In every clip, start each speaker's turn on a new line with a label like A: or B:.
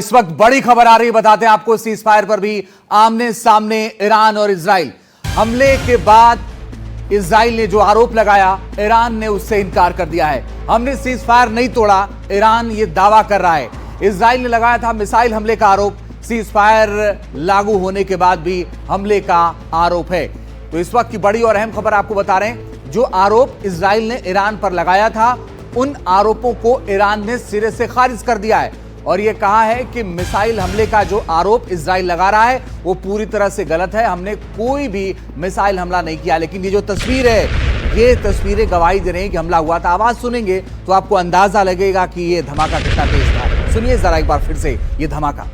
A: इस वक्त बड़ी खबर आ रही है, बताते हैं आपको। सीज फायर पर भी आमने सामने ईरान और इजराइल। हमले के बाद इजराइल ने जो आरोप लगाया, ईरान ने उससे इनकार कर दिया है। हमने सीज फायर नहीं तोड़ा, ईरान ये दावा कर रहा है। इजराइल ने लगाया था मिसाइल हमले का आरोप, सीज फायर लागू होने के बाद भी हमले का आरोप है। तो इस वक्त की बड़ी और अहम खबर आपको बता रहे हैं। जो आरोप इजराइल ने ईरान पर लगाया था, उन आरोपों को ईरान ने सिरे से खारिज कर दिया है और यह कहा है कि मिसाइल हमले का जो आरोप इजराइल लगा रहा है वो पूरी तरह से गलत है। हमने कोई भी मिसाइल हमला नहीं किया। लेकिन ये जो तस्वीर है, ये तस्वीरें गवाही दे रही हैं कि हमला हुआ था। आवाज सुनेंगे तो आपको अंदाजा लगेगा कि ये धमाका कितना तेज था। सुनिए जरा एक बार फिर से ये धमाका।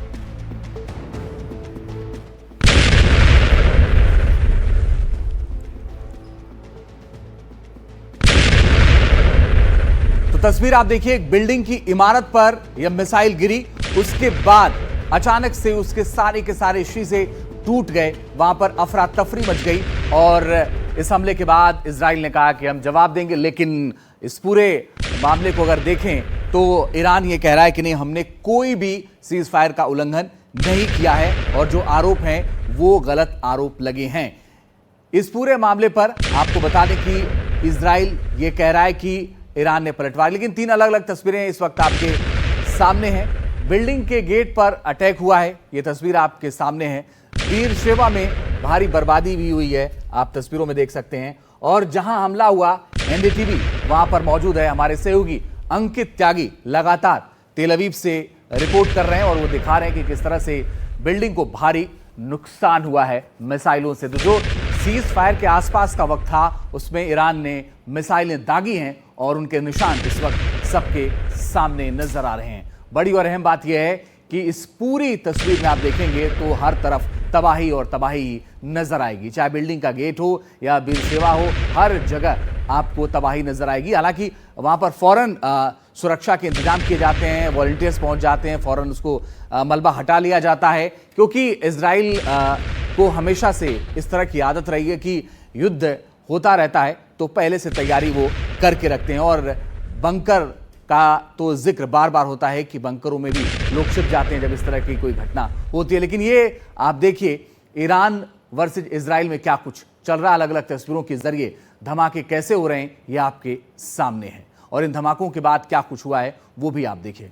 A: तस्वीर आप देखिए, एक बिल्डिंग की इमारत पर यह मिसाइल गिरी, उसके बाद अचानक से उसके सारे के सारे शीशे टूट गए। वहां पर अफरा तफरी मच गई और इस हमले के बाद इजराइल ने कहा कि हम जवाब देंगे। लेकिन इस पूरे मामले को अगर देखें तो ईरान ये कह रहा है कि नहीं, हमने कोई भी सीज फायर का उल्लंघन नहीं किया है और जो आरोप हैं वो गलत आरोप लगे हैं। इस पूरे मामले पर आपको बता दें कि इजराइल ये कह रहा है कि ईरान ने पलटवार। लेकिन तीन अलग अलग तस्वीरें इस वक्त आपके सामने हैं। बिल्डिंग के गेट पर अटैक हुआ है, यह तस्वीर आपके सामने है। बीरशेवा में भारी बर्बादी भी हुई है, आप तस्वीरों में देख सकते हैं। और जहां हमला हुआ, एनडीटीवी वहां पर मौजूद है। हमारे सहयोगी अंकित त्यागी लगातार तेल अवीव से रिपोर्ट कर रहे हैं और वो दिखा रहे हैं कि किस तरह से बिल्डिंग को भारी नुकसान हुआ है मिसाइलों से। तो जो सीज फायर के आसपास का वक्त था, उसमें ईरान ने मिसाइलें दागी हैं और उनके निशान इस वक्त सबके सामने नजर आ रहे हैं। बड़ी और अहम बात यह है कि इस पूरी तस्वीर में आप देखेंगे तो हर तरफ तबाही और तबाही नजर आएगी। चाहे बिल्डिंग का गेट हो या बीरशेवा हो, हर जगह आपको तबाही नजर आएगी। हालांकि वहां पर फौरन सुरक्षा के इंतजाम किए जाते हैं, वॉलंटियर्स पहुंच जाते हैं, फौरन उसको मलबा हटा लिया जाता है। क्योंकि इजराइल को हमेशा से इस तरह की आदत रही है कि युद्ध होता रहता है तो पहले से तैयारी वो करके रखते हैं। और बंकर का तो जिक्र बार बार होता है कि बंकरों में भी लोग छिप जाते हैं जब इस तरह की कोई घटना होती है। लेकिन ये आप देखिए, ईरान वर्सेज इजराइल में क्या कुछ चल रहा है। अलग अलग तस्वीरों के जरिए धमाके कैसे हो रहे हैं ये आपके सामने है और इन धमाकों के बाद क्या कुछ हुआ है वो भी आप देखिए।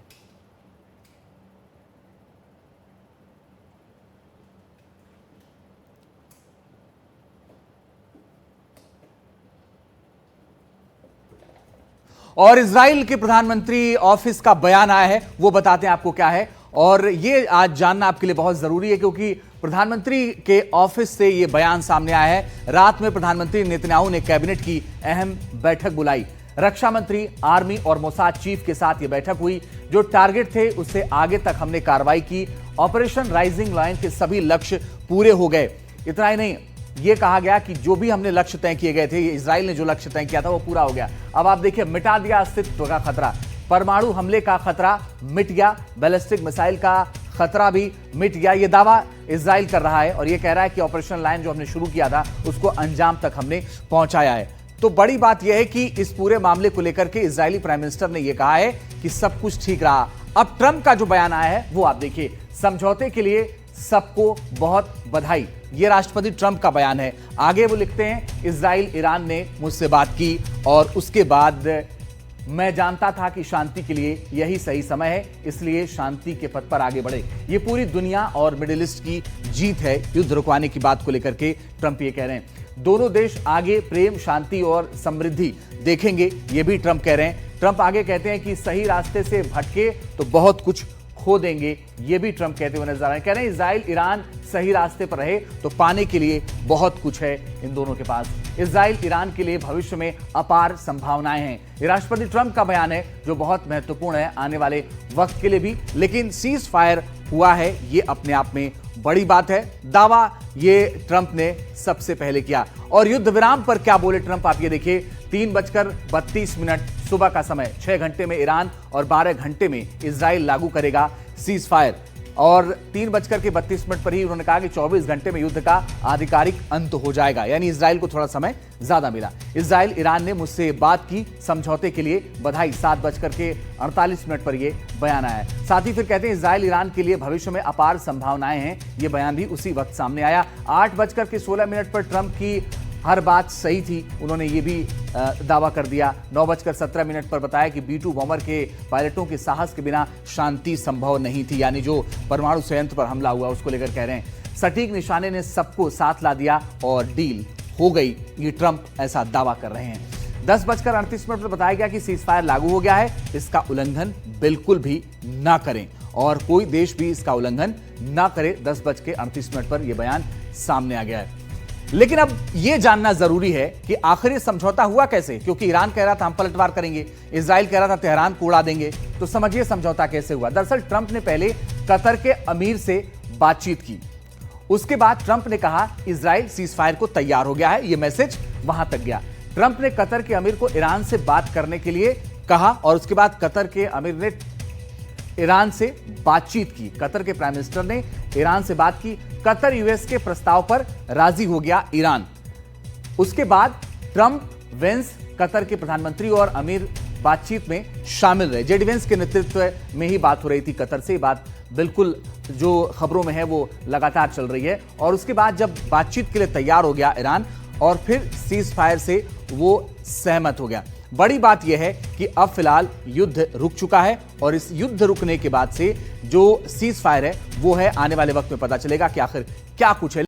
A: और इजराइल के प्रधानमंत्री ऑफिस का बयान आया है, वो बताते हैं आपको क्या है। और ये आज जानना आपके लिए बहुत जरूरी है क्योंकि प्रधानमंत्री के ऑफिस से ये बयान सामने आया है। रात में प्रधानमंत्री नेतन्याहू ने कैबिनेट की अहम बैठक बुलाई। रक्षा मंत्री, आर्मी और मोसाद चीफ के साथ ये बैठक हुई। जो टारगेट थे उससे आगे तक हमने कार्रवाई की। ऑपरेशन राइजिंग लायन के सभी लक्ष्य पूरे हो गए। इतना ही नहीं, यह कहा गया कि जो भी हमने लक्ष्य तय किए गए थे, इजराइल ने जो लक्ष्य तय किया था वो पूरा हो गया। अब आप देखिए, मिटा दिया अस्तित्व का खतरा। परमाणु हमले का खतरा मिट गया, बैलिस्टिक मिसाइल का खतरा भी मिट गया। ये दावा इजराइल कर रहा है और ये कह रहा है कि ऑपरेशन लायन जो हमने शुरू किया था उसको अंजाम तक हमने पहुंचाया है। तो बड़ी बात यह है कि इस पूरे मामले को लेकर के इजरायली प्राइम मिनिस्टर ने यह कहा है कि सब कुछ ठीक रहा। अब ट्रंप का जो बयान आया है वो आप देखिए। समझौते के लिए सबको बहुत बधाई, ये राष्ट्रपति ट्रंप का बयान है। आगे वो लिखते हैं, इजराइल ईरान ने मुझसे बात की और उसके बाद मैं जानता था कि शांति के लिए यही सही समय है, इसलिए शांति के पथ पर आगे बढ़े। ये पूरी दुनिया और मिडिल ईस्ट की जीत है। युद्ध रुकवाने की बात को लेकर के ट्रंप ये कह रहे हैं। दोनों देश आगे प्रेम, शांति और समृद्धि देखेंगे, ये भी ट्रंप कह रहे हैं। ट्रंप आगे कहते हैं कि सही रास्ते से भटके तो बहुत कुछ खो देंगे, ये भी ट्रंप कहते हुए नजर आ रहे हैं। कह रहे हैं इजराइल ईरान सही रास्ते पर रहे तो पाने के लिए बहुत कुछ है इन दोनों के पास। इजराइल ईरान के लिए भविष्य में अपार संभावनाएं हैं। ये राष्ट्रपति ट्रंप का बयान है जो बहुत महत्वपूर्ण है आने वाले वक्त के लिए भी। लेकिन सीज फायर हुआ है, ये अपने आप में बड़ी बात है। दावा ये ट्रंप ने सबसे पहले किया। और युद्ध विराम पर क्या बोले ट्रंप, आप ये देखिए। 3:32 सुबह का समय, 6 घंटे में ईरान और 12 घंटे में इजराइल लागू करेगा सीज फायर। और 3:32 पर ही उन्होंने कहा कि 24 घंटे में युद्ध का आधिकारिक अंत हो जाएगा, यानी इजराइल को थोड़ा समय ज्यादा मिला। इजराइल ईरान ने मुझसे बात की, समझौते के लिए बधाई। 7:48 पर यह बयान आया है। साथ ही फिर कहते हैं इजराइल ईरान के लिए भविष्य में अपार संभावनाएं हैं। यह बयान भी उसी वक्त सामने आया। 8:16 पर ट्रंप की हर बात सही थी, उन्होंने ये भी दावा कर दिया। 9:17 पर बताया कि B-2 बॉम्बर के पायलटों के साहस के बिना शांति संभव नहीं थी, यानी जो परमाणु संयंत्र पर हमला हुआ उसको लेकर कह रहे हैं। सटीक निशाने ने सबको साथ ला दिया और डील हो गई, ये ट्रंप ऐसा दावा कर रहे हैं। 10:38 पर बताया गया कि सीजफायर लागू हो गया है, इसका उल्लंघन बिल्कुल भी ना करें और कोई देश भी इसका उल्लंघन ना करे। 10:38 पर यह बयान सामने आ गया है। लेकिन अब यह जानना जरूरी है कि आखिर ये समझौता हुआ कैसे, क्योंकि ईरान कह रहा था हम पलटवार करेंगे, इजराइल कह रहा था तेहरान को उड़ा देंगे। तो समझिए समझौता कैसे हुआ। दरअसल ट्रंप ने पहले कतर के अमीर से बातचीत की, उसके बाद ट्रंप ने कहा इजराइल सीजफायर को तैयार हो गया है, यह मैसेज वहां तक गया। ट्रंप ने कतर के अमीर को ईरान से बात करने के लिए कहा और उसके बाद कतर के अमीर ने ईरान से बातचीत की। कतर के प्राइम मिनिस्टर ने ईरान से बात की। कतर यूएस के प्रस्ताव पर राजी हो गया ईरान। उसके बाद ट्रंप, वेंस, कतर के प्रधानमंत्री और अमीर बातचीत में शामिल रहे। जेडी वेंस के नेतृत्व में ही बात हो रही थी कतर से। बात बिल्कुल जो खबरों में है वो लगातार चल रही है। और उसके बाद जब बातचीत के लिए तैयार हो गया ईरान और फिर सीज फायर से वो सहमत हो गया। बड़ी बात यह है कि अब फिलहाल युद्ध रुक चुका है और इस युद्ध रुकने के बाद से जो सीज फायर है वो है आने वाले वक्त में पता चलेगा कि आखिर क्या कुछ है।